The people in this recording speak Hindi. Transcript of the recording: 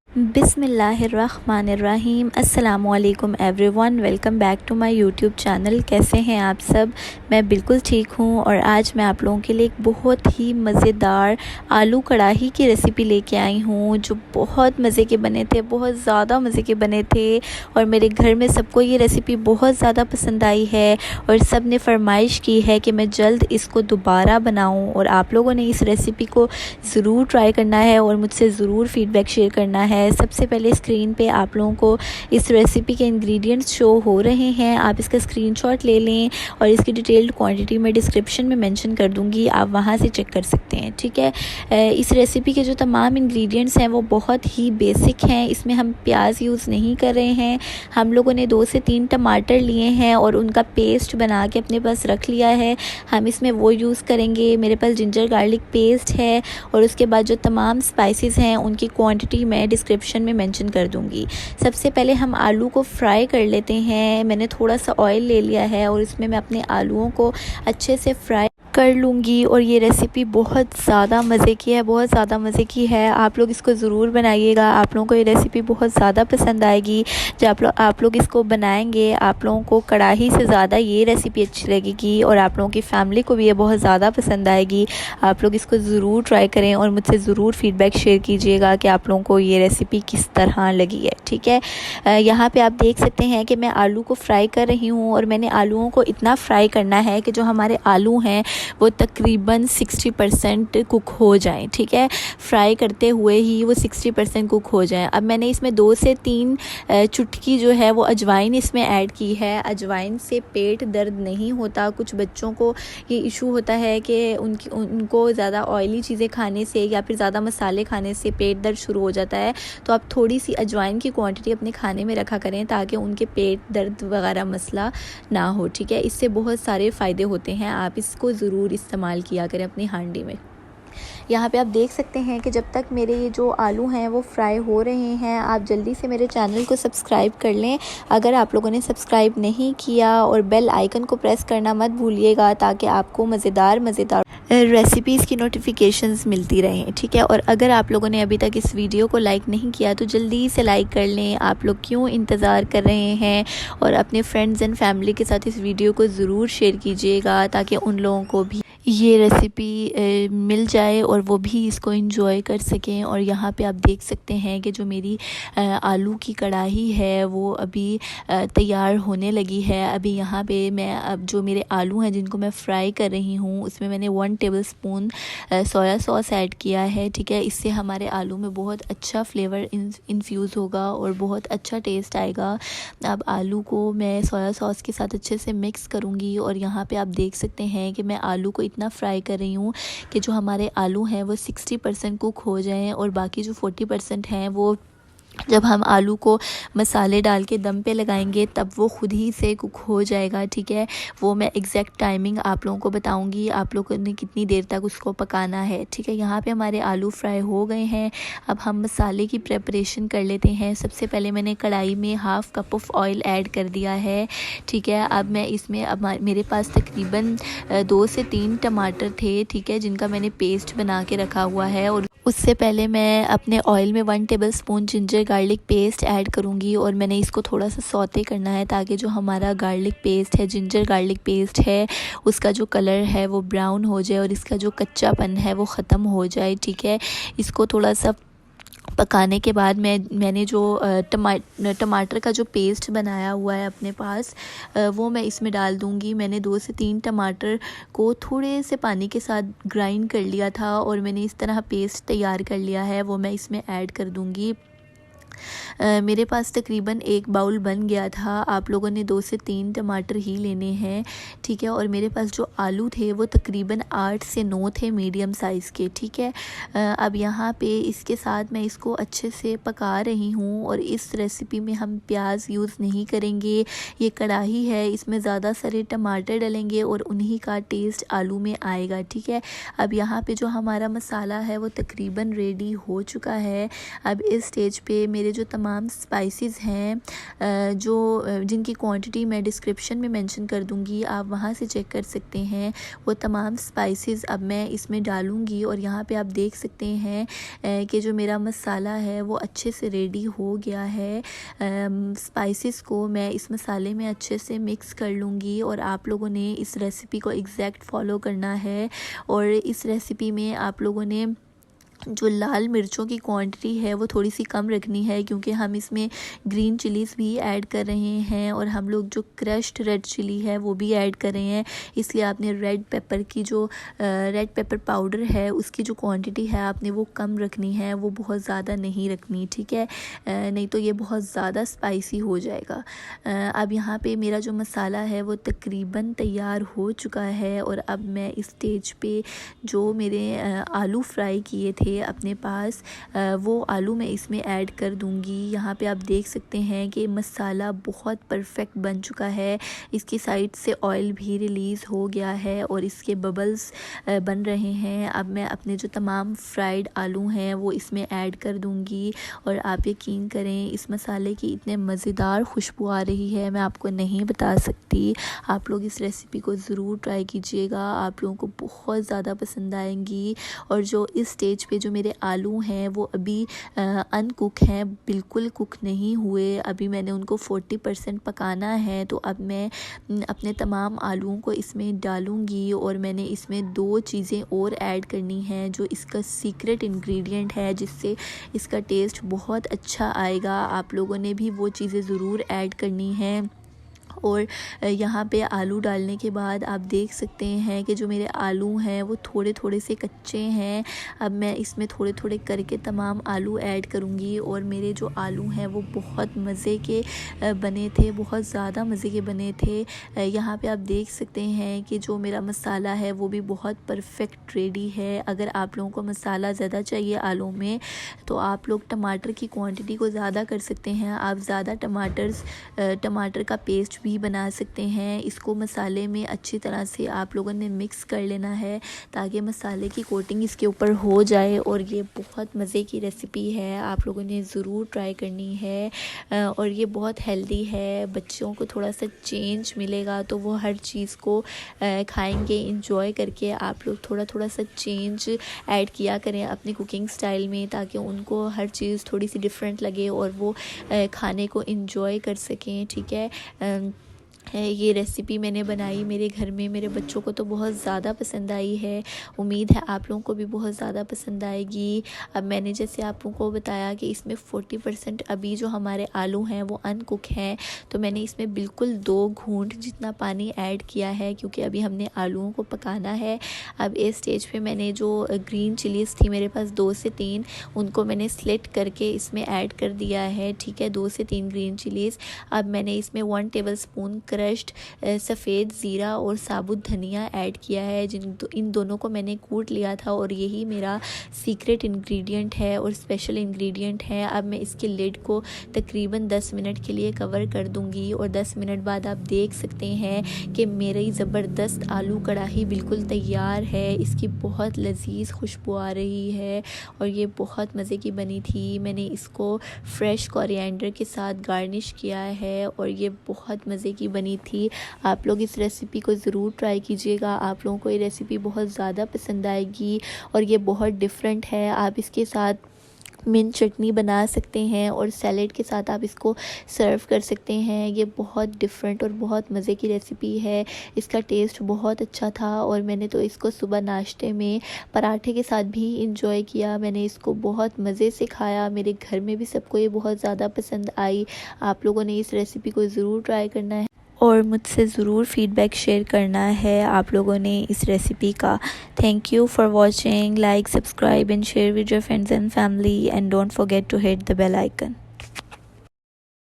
बिस्मिल्लाहिर्रहमानिर्रहीम। अस्सलामुअलैकुम everyone, welcome back to my YouTube channel. कैसे हैं आप सब? मैं बिल्कुल ठीक हूँ और आज मैं आप लोगों के लिए एक बहुत ही मज़ेदार आलू कढ़ाई की रेसिपी लेके आई हूँ, जो बहुत मज़े के बने थे, बहुत ज़्यादा मज़े के बने थे। और मेरे घर में सबको ये रेसिपी बहुत ज़्यादा पसंद आई है और सब ने फरमाइश की है कि मैं जल्द इसको दोबारा बनाऊँ। और आप लोगों ने इस रेसिपी को ज़रूर ट्राई करना है और मुझसे ज़रूर फ़ीडबैक शेयर करना है। सबसे पहले स्क्रीन पे आप लोगों को इस रेसिपी के इंग्रेडिएंट्स शो हो रहे हैं, आप इसका स्क्रीनशॉट ले लें और इसकी डिटेल्ड क्वांटिटी मैं डिस्क्रिप्शन में मेंशन कर दूंगी, आप वहां से चेक कर सकते हैं। ठीक है, इस रेसिपी के जो तमाम इंग्रेडिएंट्स हैं वो बहुत ही बेसिक हैं। इसमें हम प्याज यूज़ नहीं कर रहे हैं। हम लोगों ने 2 से 3 टमाटर लिए हैं और उनका पेस्ट बना के अपने पास रख लिया है, हम इसमें वो यूज़ करेंगे। मेरे पास जिंजर गार्लिक पेस्ट है और उसके बाद जो तमाम स्पाइसेस हैं उनकी क्वांटिटी मैं डिस्क्रिप्शन में मेंशन कर दूंगी। सबसे पहले हम आलू को फ्राई कर लेते हैं। मैंने थोड़ा सा ऑयल ले लिया है और इसमें मैं अपने आलूओं को अच्छे से फ्राई कर लूँगी। और ये रेसिपी बहुत ज़्यादा मज़े की है, बहुत ज़्यादा मज़े की है। आप लोग इसको ज़रूर बनाइएगा, आप लोगों को ये रेसिपी बहुत ज़्यादा पसंद आएगी। जब आप लोग इसको बनाएंगे, आप लोगों को कढ़ाई से ज़्यादा ये रेसिपी अच्छी लगेगी और आप लोगों की फैमिली को भी ये बहुत ज़्यादा पसंद आएगी। आप लोग इसको ज़रूर ट्राई करें और मुझसे ज़रूर फ़ीडबैक शेयर कीजिएगा कि आप लोगों को ये रेसिपी किस तरह लगी है। ठीक है, यहाँ पे आप देख सकते हैं कि मैं आलू को फ्राई कर रही हूँ और मैंने आलूओं को इतना फ्राई करना है कि जो हमारे आलू हैं वो तकरीबन 60% कुक हो जाएं। ठीक है, फ्राई करते हुए ही वो 60% कुक हो जाएं। अब मैंने इसमें 2 से 3 चुटकी जो है वो अजवाइन इसमें ऐड की है। अजवाइन से पेट दर्द नहीं होता। कुछ बच्चों को ये इशू होता है कि उनको ज़्यादा ऑयली चीज़ें खाने से या फिर ज़्यादा मसाले खाने से पेट दर्द शुरू हो जाता है, तो आप थोड़ी सी अजवाइन की क्वांटिटी अपने खाने में रखा करें ताकि उनके पेट दर्द वगैरह मसला ना हो। ठीक है, इससे बहुत सारे फ़ायदे होते हैं, आप इसको ज़रूर इस्तेमाल किया करें अपनी हांडी में। यहाँ पे आप देख सकते हैं कि जब तक मेरे ये जो आलू हैं वो फ्राई हो रहे हैं, आप जल्दी से मेरे चैनल को सब्सक्राइब कर लें अगर आप लोगों ने सब्सक्राइब नहीं किया, और बेल आइकन को प्रेस करना मत भूलिएगा ताकि आपको मज़ेदार रेसिपीज़ की नोटिफिकेशंस मिलती रहें। ठीक है, और अगर आप लोगों ने अभी तक इस वीडियो को लाइक नहीं किया तो जल्दी से लाइक कर लें। आप लोग क्यों इंतज़ार कर रहे हैं? और अपने फ्रेंड्स एंड फैमिली के साथ इस वीडियो को ज़रूर शेयर कीजिएगा ताकि उन लोगों को भी ये रेसिपी मिल जाए और वो भी इसको एंजॉय कर सकें। और यहाँ पे आप देख सकते हैं कि जो मेरी आलू की कढ़ाई है वो अभी तैयार होने लगी है। अभी यहाँ पे मैं अब जो मेरे आलू हैं जिनको मैं फ्राई कर रही हूँ उसमें मैंने 1 टेबलस्पून सोया सॉस ऐड किया है। ठीक है, इससे हमारे आलू में बहुत अच्छा फ्लेवर इन्फ्यूज़ होगा और बहुत अच्छा टेस्ट आएगा। अब आलू को मैं सोया सॉस के साथ अच्छे से मिक्स करूँगी और यहाँ पे आप देख सकते हैं कि मैं आलू को इतना फ्राई कर रही हूँ कि जो हमारे आलू हैं वो 60% कुक हो जाएं और बाकी जो 40% हैं वो जब हम आलू को मसाले डाल के दम पे लगाएंगे तब वो खुद ही से कुक हो जाएगा। ठीक है, वो मैं एग्जैक्ट टाइमिंग आप लोगों को बताऊंगी, आप लोगों ने कितनी देर तक उसको पकाना है। ठीक है, यहाँ पे हमारे आलू फ्राई हो गए हैं। अब हम मसाले की प्रेपरेशन कर लेते हैं। सबसे पहले मैंने कढ़ाई में 1/2 कप ऑफ ऑयल ऐड कर दिया है। ठीक है, अब मैं इसमें मेरे पास तकरीबन 2 से 3 टमाटर थे, ठीक है, जिनका मैंने पेस्ट बना के रखा हुआ है। और उससे पहले मैं अपने ऑयल में 1 tablespoon ginger garlic paste add करूंगी और मैंने इसको थोड़ा सा सौते करना है ताकि जो हमारा गार्लिक पेस्ट है, जिंजर गार्लिक पेस्ट है, उसका जो कलर है वो ब्राउन हो जाए और इसका जो कच्चापन है वो ख़त्म हो जाए। ठीक है, इसको थोड़ा सा पकाने के बाद मैंने जो टमाटर का जो पेस्ट बनाया हुआ है अपने पास वो मैं इसमें डाल दूंगी। मैंने 2 से 3 टमाटर को थोड़े से पानी के साथ ग्राइंड कर लिया था और मैंने इस तरह पेस्ट तैयार कर लिया है, वो मैं इसमें ऐड कर दूंगी। मेरे पास तकरीबन 1 बाउल बन गया था। आप लोगों ने 2 से 3 टमाटर ही लेने हैं। ठीक है, और मेरे पास जो आलू थे वो तकरीबन 8 से 9 थे मीडियम साइज़ के। ठीक है, अब यहाँ पे इसके साथ मैं इसको अच्छे से पका रही हूँ और इस रेसिपी में हम प्याज यूज़ नहीं करेंगे। ये कढ़ाई है, इसमें ज़्यादा सारे टमाटर डलेंगे और उन्हीं का टेस्ट आलू में आएगा। ठीक है, अब यहाँ पे जो हमारा मसाला है वो तकरीबन रेडी हो चुका है। अब इस स्टेज पे मेरे मेरे जो तमाम स्पाइसेस हैं जिनकी क्वांटिटी मैं डिस्क्रिप्शन में मेंशन कर दूंगी, आप वहां से चेक कर सकते हैं। वो तमाम स्पाइसेस अब मैं इसमें डालूंगी और यहाँ पे आप देख सकते हैं कि जो मेरा मसाला है वो अच्छे से रेडी हो गया है। स्पाइसेस को मैं इस मसाले में अच्छे से मिक्स कर लूँगी और आप लोगों ने इस रेसिपी को एग्जैक्ट फॉलो करना है। और इस रेसिपी में आप लोगों ने जो लाल मिर्चों की क्वांटिटी है वो थोड़ी सी कम रखनी है, क्योंकि हम इसमें ग्रीन चिलीज़ भी ऐड कर रहे हैं और हम लोग जो क्रश्ड रेड चिली है वो भी ऐड कर रहे हैं। इसलिए आपने रेड पेपर पाउडर है उसकी जो क्वांटिटी है आपने वो कम रखनी है, वो बहुत ज़्यादा नहीं रखनी, ठीक है, नहीं तो ये बहुत ज़्यादा स्पाइसी हो जाएगा। अब यहाँ पे मेरा जो मसाला है वो तकरीबन तैयार हो चुका है और अब मैं इस स्टेज पे जो मेरे आलू फ्राई किए थे अपने पास वो आलू मैं इसमें ऐड कर दूंगी। यहाँ पे आप देख सकते हैं कि मसाला बहुत परफेक्ट बन चुका है, इसकी साइड से ऑयल भी रिलीज़ हो गया है और इसके बबल्स बन रहे हैं। अब मैं अपने जो तमाम फ्राइड आलू हैं वो इसमें ऐड कर दूंगी और आप यकीन करें इस मसाले की इतने मज़ेदार खुशबू आ रही है, मैं आपको नहीं बता सकती। आप लोग इस रेसिपी को ज़रूर ट्राई कीजिएगा, आप लोगों को बहुत ज़्यादा पसंद आएंगी। और जो इस स्टेज पे जो मेरे आलू हैं वो अभी अनकुक हैं, बिल्कुल कुक नहीं हुए, अभी मैंने उनको 40% पकाना है। तो अब मैं अपने तमाम आलूओं को इसमें डालूंगी और मैंने इसमें 2 चीज़ें और ऐड करनी हैं जो इसका सीक्रेट इंग्रेडिएंट है, जिससे इसका टेस्ट बहुत अच्छा आएगा। आप लोगों ने भी वो चीज़ें ज़रूर ऐड करनी हैं। और यहाँ पे आलू डालने के बाद आप देख सकते हैं कि जो मेरे आलू हैं वो थोड़े थोड़े से कच्चे हैं। अब मैं इसमें थोड़े थोड़े करके तमाम आलू ऐड करूँगी और मेरे जो आलू हैं वो बहुत मज़े के बने थे, बहुत ज़्यादा मज़े के बने थे। यहाँ पे आप देख सकते हैं कि जो मेरा मसाला है वो भी बहुत परफेक्ट रेडी है। अगर आप लोगों को मसाला ज़्यादा चाहिए आलू में तो आप लोग टमाटर की क्वांटिटी को ज़्यादा कर सकते हैं, आप ज़्यादा टमाटर का पेस्ट भी बना सकते हैं। इसको मसाले में अच्छी तरह से आप लोगों ने मिक्स कर लेना है ताकि मसाले की कोटिंग इसके ऊपर हो जाए। और ये बहुत मज़े की रेसिपी है, आप लोगों ने ज़रूर ट्राई करनी है। और ये बहुत हेल्दी है, बच्चों को थोड़ा सा चेंज मिलेगा तो वो हर चीज़ को खाएंगे इंजॉय करके। आप लोग थोड़ा थोड़ा सा चेंज ऐड किया करें अपनी कुकिंग स्टाइल में ताकि उनको हर चीज़ थोड़ी सी डिफरेंट लगे और वो खाने को इंजॉय कर सकें, ठीक है। ये रेसिपी मैंने बनाई मेरे घर में, मेरे बच्चों को तो बहुत ज़्यादा पसंद आई है, उम्मीद है आप लोगों को भी बहुत ज़्यादा पसंद आएगी। अब मैंने जैसे आप लोगों को बताया कि इसमें 40% अभी जो हमारे आलू हैं वो अनकुक हैं, तो मैंने इसमें बिल्कुल 2 घूंट जितना पानी ऐड किया है क्योंकि अभी हमने आलूओं को पकाना है। अब इस स्टेज पे मैंने जो ग्रीन चिलीज़ थी मेरे पास 2 से 3, उनको मैंने स्लिट करके इसमें ऐड कर दिया है, ठीक है, 2 से 3 ग्रीन चिलीज़। अब मैंने इसमें 1 टेबलस्पून क्रश्ड सफ़ेद ज़ीरा और साबुत धनिया ऐड किया है, इन दोनों को मैंने कूट लिया था और यही मेरा सीक्रेट इंग्रेडिएंट है और स्पेशल इंग्रेडिएंट है। अब मैं इसके लिड को तकरीबन 10 मिनट के लिए कवर कर दूंगी और 10 मिनट बाद आप देख सकते हैं कि मेरी ज़बरदस्त आलू कढ़ाई बिल्कुल तैयार है। इसकी बहुत लजीज खुशबू आ रही है और ये बहुत मज़े की बनी थी। मैंने इसको फ्रेश कोरिएंडर के साथ गार्निश किया है और ये बहुत मज़े की बनी थी। आप लोग इस रेसिपी को ज़रूर ट्राई कीजिएगा, आप लोगों को ये रेसिपी बहुत ज़्यादा पसंद आएगी और ये बहुत डिफरेंट है। आप इसके साथ मिंट चटनी बना सकते हैं और सैलेड के साथ आप इसको सर्व कर सकते हैं। ये बहुत डिफरेंट और बहुत मज़े की रेसिपी है, इसका टेस्ट बहुत अच्छा था और मैंने तो इसको सुबह नाश्ते में पराठे के साथ भी इंजॉय किया। मैंने इसको बहुत मज़े से खाया, मेरे घर में भी सबको ये बहुत ज़्यादा पसंद आई। आप लोगों ने इस रेसिपी को ज़रूर ट्राई करना है और मुझसे ज़रूर फीडबैक शेयर करना है आप लोगों ने इस रेसिपी का। Thank you for watching, like, subscribe and share with your friends and family and don't forget to hit the bell icon.